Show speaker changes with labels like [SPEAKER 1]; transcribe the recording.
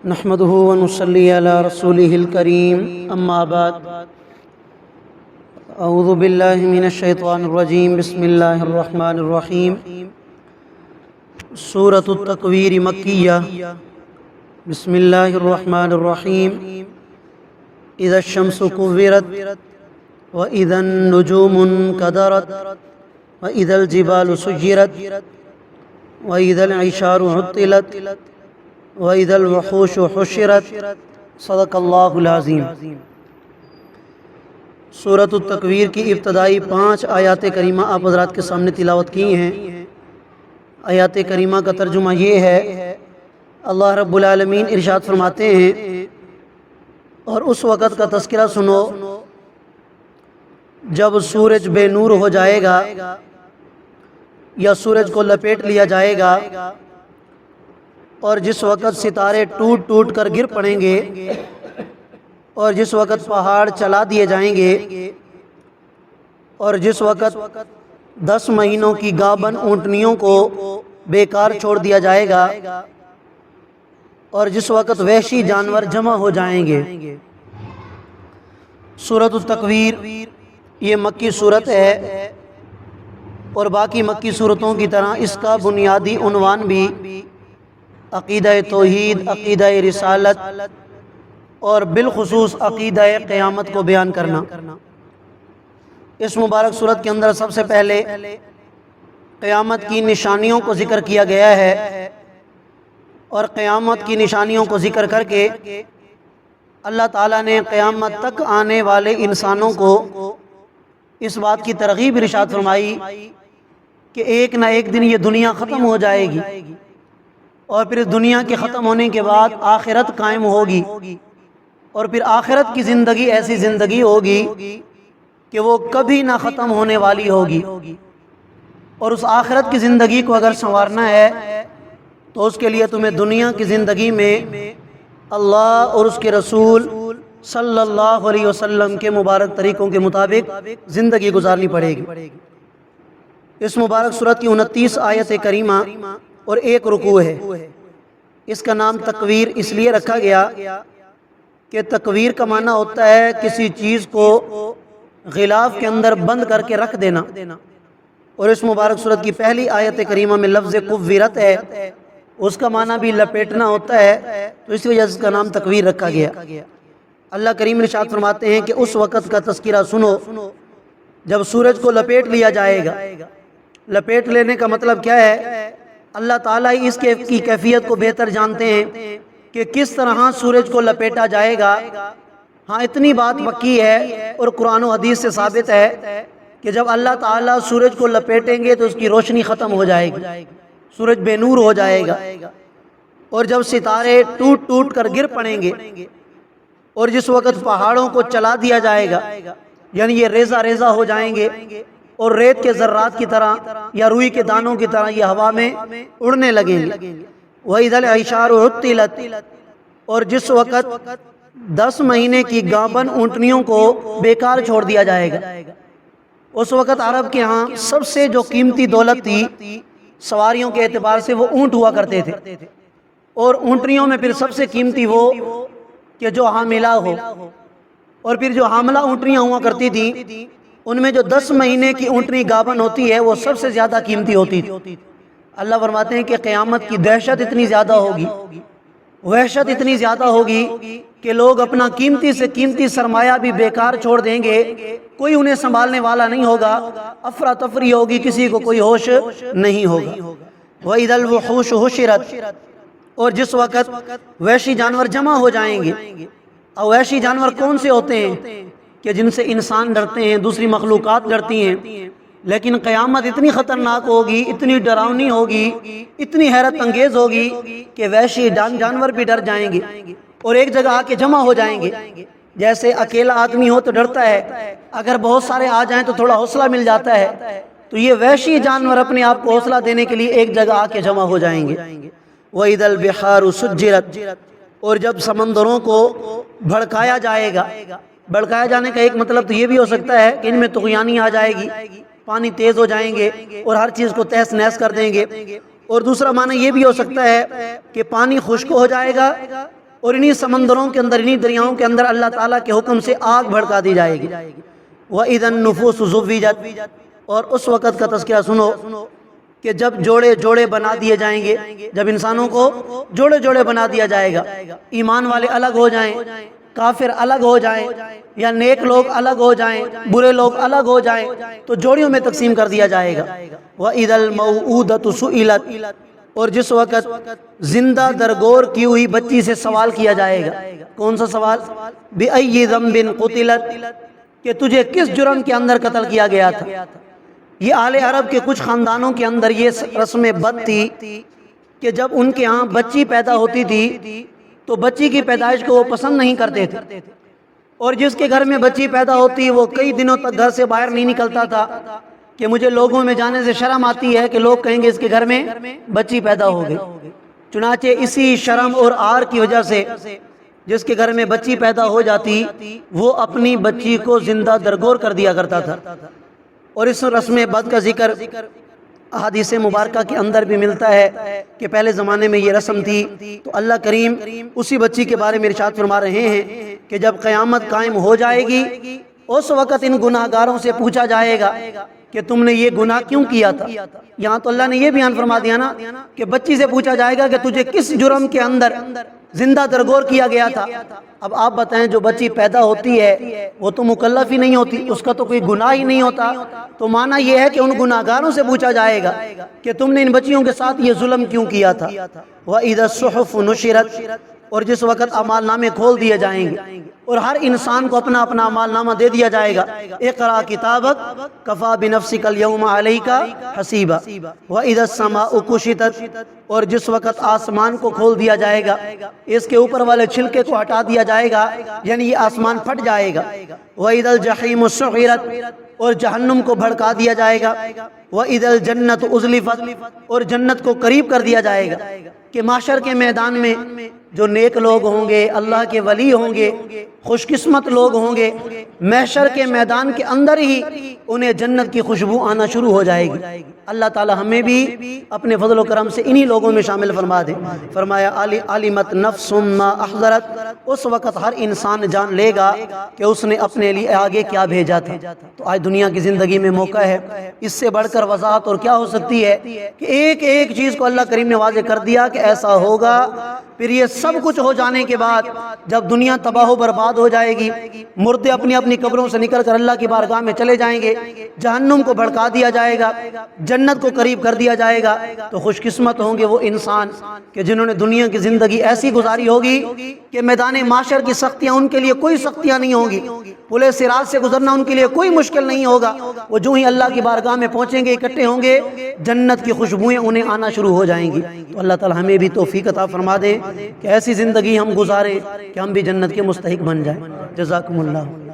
[SPEAKER 1] نحمده ونصلي على رسوله الكريم اما بعد اعوذ باللہ من الشیطان الرجیم بسم اللہ الرحمن الرحیم سورۃ التکویر مکیہ بسم اللہ الرحمن الرحیم اذا الشمس کورت واذا النجوم انکدرت واذا الجبال سجرت واذا العشار عطلت وَإِذَا الْوُحُوشُ حُشِرَتْ صدق اللہ العظیم۔ سورۃ التکویر کی ابتدائی 5 آیات کریمہ آپ حضرات کے سامنے تلاوت کی ہیں۔ آیات کریمہ کا ترجمہ یہ ہے، اللہ رب العالمین ارشاد فرماتے ہیں اور اس وقت کا تذکرہ سنو جب سورج بے نور ہو جائے گا یا سورج کو لپیٹ لیا جائے گا، اور جس وقت ستارے ٹوٹ ٹوٹ کر گر پڑیں گے، اور جس وقت پہاڑ چلا دیے جائیں گے، اور جس وقت 10 مہینوں کی گابن اونٹنیوں کو بیکار چھوڑ دیا جائے گا، اور جس وقت وحشی جانور جمع ہو جائیں گے۔ سورۃ التکویر یہ مکی صورت ہے، اور باقی مکی صورتوں کی طرح اس کا بنیادی عنوان بھی عقیدہ توحید، عقیدہ رسالت اور بالخصوص عقیدہ قیامت کو بیان کرنا۔ اس مبارک صورت کے اندر سب سے پہلے قیامت کی نشانیوں کو ذکر کیا گیا ہے، اور قیامت کی نشانیوں کو ذکر کر کے اللہ تعالیٰ نے قیامت تک آنے والے انسانوں کو اس بات کی ترغیب ارشاد فرمائی کہ ایک نہ ایک دن یہ دنیا ختم ہو جائے گی، اور پھر اس دنیا کے ختم ہونے کے بعد آخرت قائم ہوگی، اور پھر آخرت کی زندگی ایسی زندگی ہوگی کہ وہ کبھی نہ ختم ہونے والی ہوگی۔ اور اس آخرت کی زندگی کو اگر سنوارنا ہے تو اس کے لیے تمہیں دنیا کی زندگی میں اللہ اور اس کے رسول صلی اللہ علیہ وسلم کے مبارک طریقوں کے مطابق زندگی گزارنی پڑے گی۔ اس مبارک سورت کی 29 آیت کریمہ اور 1 رکوع ہے۔ اس کا نام تکویر اس لیے رکھا گیا کہ تکویر کا معنی ہوتا ہے کسی چیز کو غلاف کے اندر بند کر کے رکھ دینا، اور اس مبارک سورت کی پہلی آیت کریمہ میں لفظ کورت ہے، اس کا معنی بھی لپیٹنا ہوتا ہے، تو اس وجہ سے اس کا نام تکویر رکھا گیا۔ اللہ کریم ارشاد فرماتے ہیں کہ اس وقت کا تذکرہ سنو جب سورج کو لپیٹ لیا جائے گا۔ لپیٹ لینے کا مطلب کیا ہے؟ اللہ تعالیٰ اس کی کیفیت کو بہتر جانتے ہیں کہ کس طرح سورج کو لپیٹا جائے گا۔ ہاں اتنی بات پکی ہے اور قرآن و حدیث سے ثابت ہے کہ جب اللہ تعالیٰ سورج کو لپیٹیں گے تو اس کی روشنی ختم ہو جائے گی، سورج بے نور ہو جائے گا، اور جب ستارے ٹوٹ ٹوٹ کر گر پڑیں گے، اور جس وقت پہاڑوں کو چلا دیا جائے گا، یعنی یہ ریزہ ریزہ ہو جائیں گے اور ریت کے ذرات کی طرح یا روئی کے دانوں کی طرح یہ ہوا میں اڑنے لگیں گے۔ وَإِذَا الْعِشَارُ عُطِّلَتْ، اور جس وقت 10 مہینے کی گابن اونٹنیوں کو بیکار چھوڑ دیا جائے گا۔ اس وقت عرب کے ہاں سب سے جو قیمتی دولت تھی سواریوں کے اعتبار سے وہ اونٹ ہوا کرتے تھے، اور اونٹنیوں میں پھر سب سے قیمتی وہ کہ جو حاملہ ہو، اور پھر جو حاملہ اونٹنیاں ہوا کرتی تھیں ان میں جو 10 مہینے کی اونٹنی گابن ہوتی ہے وہ سب سے زیادہ قیمتی ہوتی تھی۔ اللہ فرماتے ہیں کہ قیامت کی دہشت اتنی زیادہ ہوگی، وحشت اتنی زیادہ ہوگی کہ لوگ اپنا قیمتی سے قیمتی سرمایہ بھی بیکار چھوڑ دیں گے، کوئی انہیں سنبھالنے والا نہیں ہوگا، افراتفری ہوگی، کسی کو کوئی ہوش نہیں ہوگا۔ وَإِذَا الْوُحُوشُ حُشِرَتْ، اور جس وقت وحشی جانور جمع ہو جائیں گے۔ اور وحشی جانور کون سے ہوتے ہیں کہ جن سے انسان ڈرتے ہیں، دوسری مخلوقات ڈرتی ہیں، لیکن قیامت اتنی خطرناک ہوگی، اتنی ڈراؤنی ہوگی، اتنی حیرت انگیز ہوگی کہ وحشی جانور بھی ڈر جائیں گے اور ایک جگہ آ کے جمع ہو جائیں گے۔ جیسے اکیلا آدمی ہو تو ڈرتا ہے، اگر بہت سارے آ جائیں تو تھوڑا حوصلہ مل جاتا ہے، تو یہ وحشی جانور اپنے آپ کو حوصلہ دینے کے لیے ایک جگہ آ کے جمع ہو جائیں گے۔ وَإِذَا الْبِحَارُ سُجِّرَتْ، اور جب سمندروں کو بھڑکایا جائے گا۔ بھڑکایا جانے کا ایک مطلب تو یہ بھی ہو سکتا ہے کہ ان میں طغیانی آ جائے گی، پانی تیز ہو جائیں گے اور ہر چیز کو تہس نہس کر دیں گے، اور دوسرا معنی یہ بھی ہو سکتا ہے کہ پانی خشک ہو جائے گا اور انہی سمندروں کے اندر، انہی دریاؤں کے اندر اللہ تعالیٰ کے حکم سے آگ بھڑکا دی جائے گی۔ وَإِذَا النُّفُوسُ زُوِّجَتْ، اور اس وقت کا تذکرہ سنو کہ جب جوڑے جوڑے بنا دیے جائیں گے، جب انسانوں کو جوڑے جوڑے بنا دیا جائے گا، ایمان والے الگ ہو جائیں، کافر الگ ہو جائیں، یا نیک لوگ الگ ہو جائیں، برے لوگ الگ ہو جائیں، تو جوڑیوں میں تقسیم کر دیا جائے گا۔ وَإِذَا الْمَوْءُودَةُ سُئِلَتْ، اور جس وقت زندہ درگور کی ہوئی بچی سے سوال کیا جائے گا، کون سا سوال؟ بِأَيِّ ذَنبٍ قُتِلَتْ، کہ تجھے کس جرم کے اندر قتل کیا گیا تھا۔ یہ آل عرب کے کچھ خاندانوں کے اندر یہ رسم بد تھی کہ جب ان کے ہاں بچی پیدا ہوتی تھی تو بچی کی پیدائش کو وہ پسند نہیں کرتے تھے، اور جس کے گھر میں بچی پیدا ہوتی وہ کئی دنوں تک گھر سے باہر نہیں نکلتا تھا کہ مجھے لوگوں میں جانے سے شرم آتی ہے کہ لوگ کہیں گے اس کے گھر میں بچی پیدا ہو گئی۔ چنانچہ اسی شرم اور عار کی وجہ سے جس کے گھر میں بچی پیدا ہو جاتی وہ اپنی بچی کو زندہ درگور کر دیا کرتا تھا۔ اور اس رسم بد کا ذکر احادیث مبارکہ کے اندر بھی ملتا ہے کہ پہلے زمانے میں یہ رسم تھی۔ تو اللہ کریم اسی بچی کے بارے میں ارشاد فرما رہے ہیں کہ جب قیامت قائم ہو جائے گی اس وقت ان گناہ گاروں سے پوچھا جائے گا کہ تم نے یہ گناہ کیوں کیا تھا۔ یہاں تو اللہ نے یہ بیان فرما دیا نا کہ بچی سے پوچھا جائے گا کہ تجھے کس جرم کے اندر زندہ درگور کیا گیا تھا۔ اب آپ بتائیں جو بچی پیدا ہوتی ہے وہ تو مکلف ہی نہیں ہوتی، اس کا تو کوئی گناہ ہی نہیں ہوتا، تو معنی یہ ہے کہ ان گناہ گاروں سے پوچھا جائے گا کہ تم نے ان بچیوں کے ساتھ یہ ظلم کیوں کیا تھا۔ وَإِذَا الصُّحُفُ نُشِرَتْ، اور جس وقت اعمال نامے کھول دیے جائیں گے اور ہر انسان کو اپنا اپنا اعمال نامہ دے دیا جائے گا۔ اقرأ کتابک کفا بنفسک اليوم علیک حسیبا۔ وَإِذَا السَّمَاءُ كُشِطَتْ، اور جس وقت آسمان کو کھول دیا جائے گا، اس کے اوپر والے چھلکے کو ہٹا دیا جائے گا، یعنی یہ آسمان پھٹ جائے گا۔ وَإِذَا الْجَحِيمُ سُعِّرَتْ، اور جہنم کو بھڑکا دیا جائے گا۔ وَإِذَا الْجَنَّةُ أُزْلِفَتْ، اور جنت کو قریب کر دیا جائے گا کہ معاشر کے میدان میں جو نیک لوگ ہوں گے، اللہ کے ولی ہوں گے، خوش قسمت لوگ ہوں گے، محشر کے میدان کے اندر ہی انہیں جنت کی خوشبو آنا شروع ہو جائے گی۔ اللہ تعالی ہمیں بھی اپنے فضل و کرم سے انہی لوگوں میں شامل فرما دے۔ فرمایا عَلِمَتْ نَفْسٌ مَّا أَحْضَرَتْ، اس وقت ہر انسان جان لے گا کہ اس نے اپنے لیے آگے کیا بھیجا تھا۔ تو آج دنیا کی زندگی میں موقع ہے، اس سے بڑھ کر وضاحت اور کیا ہو سکتی ہے کہ ایک ایک چیز کو اللہ کریم نے واضح کر دیا کہ ایسا ہوگا۔ پھر یہ سب کچھ ہو جانے کے بعد جب دنیا تباہ و برباد ہو جائے گی، مردے اپنی اپنی قبروں سے نکل کر اللہ کی بارگاہ میں چلے جائیں گے، جہنم کو بھڑکا دیا جائے گا، جنت کو قریب کر دیا جائے گا، تو خوش قسمت ہوں گے وہ انسان کہ جنہوں نے دنیا کی زندگی ایسی گزاری ہوگی کہ میدان معاشر کی سختیاں ان کے لیے کوئی سختیاں نہیں ہوں گی، پلے صراط سے گزرنا ان کے لیے کوئی مشکل نہیں ہوگا۔ وہ جو ہی اللہ کی بارگاہ میں پہنچیں گے، اکٹھے ہوں گے، جنت کی خوشبوئیں انہیں آنا شروع ہو جائیں گی۔ تو اللہ تعالی ہمیں بھی توفیق عطا فرما دے کہ ایسی زندگی ہم گزاریں کہ ہم بھی جنت کے مستحق بن جائیں۔ جزاکم اللہ۔